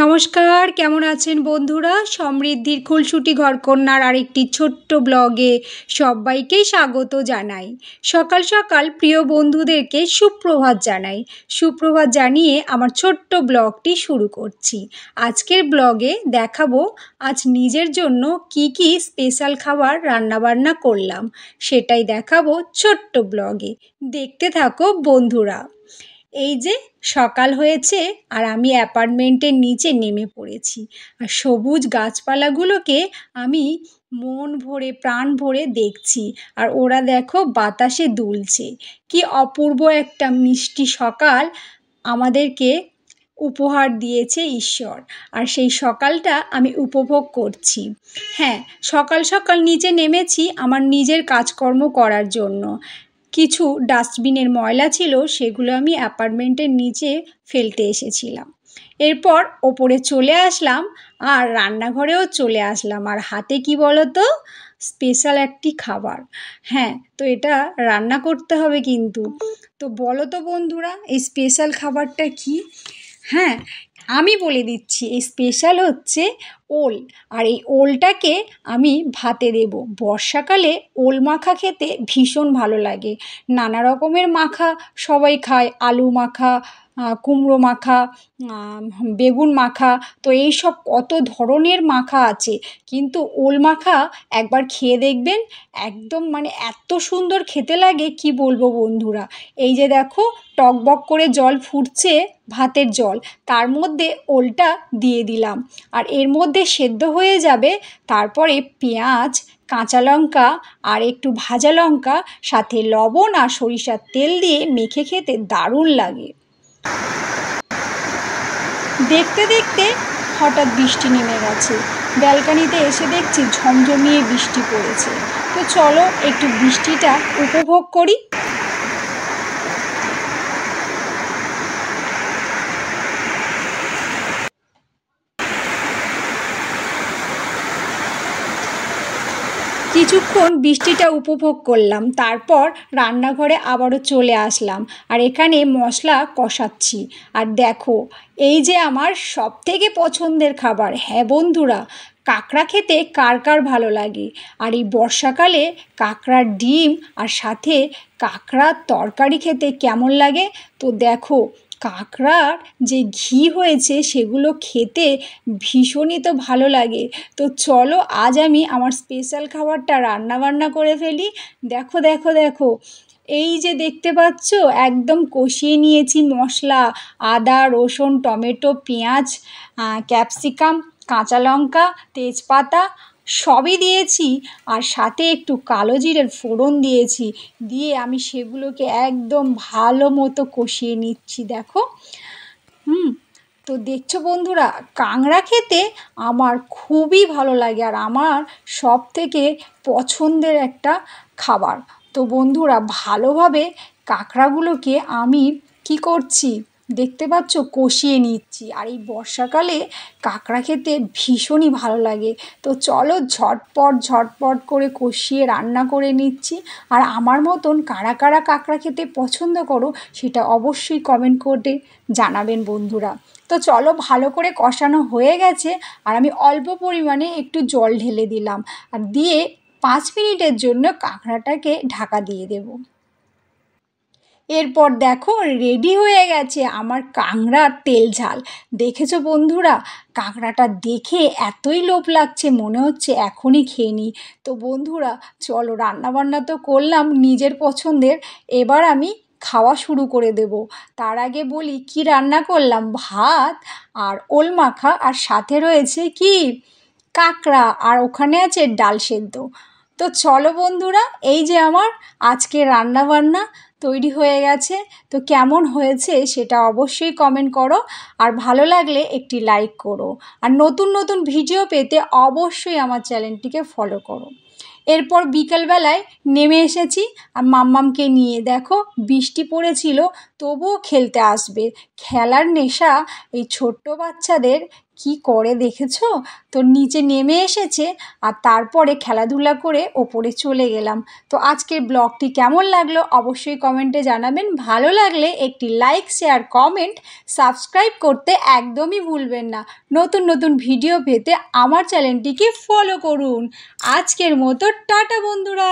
নমস্কার, কেমন আছেন বন্ধুরা? সমৃদ্ধির খুলসুটি ঘরকন্যার আরেকটি ছোট্ট ব্লগে সবাইকেই স্বাগত জানাই। সকাল সকাল প্রিয় বন্ধুদেরকে সুপ্রভাত জানাই। সুপ্রভাত জানিয়ে আমার ছোট্ট ব্লগটি শুরু করছি। আজকের ব্লগে দেখাবো আজ নিজের জন্য কি স্পেশাল খাবার রান্নাবান্না করলাম, সেটাই দেখাবো ছোট্ট ব্লগে। দেখতে থাকো বন্ধুরা। এই যে সকাল হয়েছে আর আমি অ্যাপার্টমেন্টের নিচে নেমে পড়েছি, আর সবুজ গাছপালাগুলোকে আমি মন ভরে প্রাণ ভরে দেখছি, আর ওরা দেখো বাতাসে দুলছে। কি অপূর্ব একটা মিষ্টি সকাল আমাদেরকে উপহার দিয়েছে ঈশ্বর, আর সেই সকালটা আমি উপভোগ করছি। হ্যাঁ, সকাল সকাল নিচে নেমেছি আমার নিজের কাজকর্ম করার জন্য। কিছু ডাস্টবিনের ময়লা ছিল, সেগুলো আমি অ্যাপার্টমেন্টের নিচে ফেলতে এসেছিলাম। এরপর ওপরে চলে আসলাম আর রান্নাঘরেও চলে আসলাম, আর হাতে কি বলো তো, স্পেশাল একটি খাবার। হ্যাঁ, তো এটা রান্না করতে হবে কিন্তু। তো বলো তো বন্ধুরা, এই স্পেশাল খাবারটা কি? হ্যাঁ, আমি বলে দিচ্ছি, এই স্পেশাল হচ্ছে ওল। আর এই ওলটাকে আমি ভাতে দেব। বর্ষাকালে ওল মাখা খেতে ভীষণ ভালো লাগে। নানা রকমের মাখা সবাই খায়, আলু মাখা, কুমড়ো মাখা, বেগুন মাখা, তো এইসব কত ধরনের মাখা আছে, কিন্তু ওল মাখা একবার খেয়ে দেখবেন। একদম এত সুন্দর খেতে লাগে, কি বলবো বন্ধুরা। এই যে দেখো, টকবক করে জল ফুটছে, ভাতের জল, তার মধ্যে ওলটা দিয়ে দিলাম, আর এর মধ্যে সেদ্ধ হয়ে যাবে। তারপরে পেঁয়াজ, কাঁচা লঙ্কা আর একটু ভাজা লঙ্কা, সাথে লবণ আর সরিষার তেল দিয়ে মেখে খেতে দারুণ লাগে। দেখতে দেখতে হঠাৎ বৃষ্টি নেমে গেছে। ব্যালকানিতে এসে দেখছি ঝমঝমিয়ে বৃষ্টি পড়েছে। তো চলো একটু বৃষ্টিটা উপভোগ করি। কিছুক্ষণ বৃষ্টিটা উপভোগ করলাম, তারপর রান্নাঘরে আবারও চলে আসলাম, আর এখানে মশলা কষাচ্ছি। আর দেখো, এই যে আমার সবথেকে পছন্দের খাবার। হ্যাঁ বন্ধুরা, কাঁকড়া খেতে কার কার ভালো লাগে? আর এই বর্ষাকালে কাঁকড়ার ডিম আর সাথে কাঁকড়ার তরকারি খেতে কেমন লাগে? তো দেখো, কাঁকড়ার যে ঘি হয়েছে সেগুলো খেতে ভীষণই তো ভালো লাগে। তো চলো আজ আমি আমার স্পেশাল খাবারটা রান্নাবান্না করে ফেলি। দেখো দেখো দেখো, এই যে দেখতে পাচ্ছ, একদম কষিয়ে নিয়েছি মশলা, আদা, রসুন, টমেটো, পেঁয়াজ, ক্যাপসিকাম, কাঁচা লঙ্কা, তেজপাতা সবই দিয়েছি, আর সাথে একটু কালো জিরের ফোড়ন দিয়েছি। দিয়ে আমি সেগুলোকে একদম ভালো মতো কষিয়ে নিচ্ছি। দেখো, তো দেখছো বন্ধুরা, কাঁকড়া খেতে আমার খুবই ভালো লাগে, আর আমার সব থেকে পছন্দের একটা খাবার। তো বন্ধুরা, ভালোভাবে কাঁকড়াগুলোকে আমি কি করছি দেখতে পাচ্ছ, কষিয়ে নিচ্ছি। আর এই বর্ষাকালে কাঁকড়া খেতে ভীষণই ভালো লাগে। তো চলো ঝটপট ঝটপট করে কষিয়ে রান্না করে নিচ্ছি। আর আমার মতন কারা কারা কাঁকড়া খেতে পছন্দ করো, সেটা অবশ্যই কমেন্ট করে জানাবেন বন্ধুরা। তো চলো, ভালো করে কষানো হয়ে গেছে, আর আমি অল্প পরিমাণে একটু জল ঢেলে দিলাম, আর দিয়ে 5 মিনিটের জন্য কাঁকড়াটাকে ঢাকা দিয়ে দেব। এরপর দেখো, রেডি হয়ে গেছে আমার কাঁকড়ার তেল ঝাল। দেখেছো বন্ধুরা, কাঁকড়াটা দেখে এতই লোভ লাগছে, মনে হচ্ছে এখনই খেয়ে নিই। তো বন্ধুরা চলো, রান্নাবান্না তো করলাম নিজের পছন্দের, এবার আমি খাওয়া শুরু করে দেব। তার আগে বলি কি রান্না করলাম। ভাত আর ওল মাখা, আর সাথে রয়েছে কি, কাঁকড়া, আর ওখানে আছে ডাল সেদ্ধ। তো চলো বন্ধুরা, এই যে আমার আজকে রান্নাবান্না তৈরি হয়ে গেছে। তো কেমন হয়েছে সেটা অবশ্যই কমেন্ট করো, আর ভালো লাগলে একটি লাইক করো, আর নতুন নতুন ভিডিও পেতে অবশ্যই আমার চ্যানেলটিকে ফলো করো। এরপর বিকেলবেলায় নেমে এসেছি আর মাম্মামকে নিয়ে। দেখো, বৃষ্টি পড়েছিল, তবুও খেলতে আসবে। খেলার নেশা এই ছোট্ট বাচ্চাদের কি করে দেখেছো? তো নিচে নেমে এসেছে আর তারপরে খেলাধুলা করে ওপরে চলে গেলাম। তো আজকের ব্লগটি কেমন লাগলো অবশ্যই কমেন্টে জানাবেন। ভালো লাগলে একটি লাইক, শেয়ার, কমেন্ট, সাবস্ক্রাইব করতে একদমই ভুলবেন না। নতুন নতুন ভিডিও পেতে আমার চ্যানেলটিকে ফলো করুন। আজকের মতো টাটা বন্ধুরা।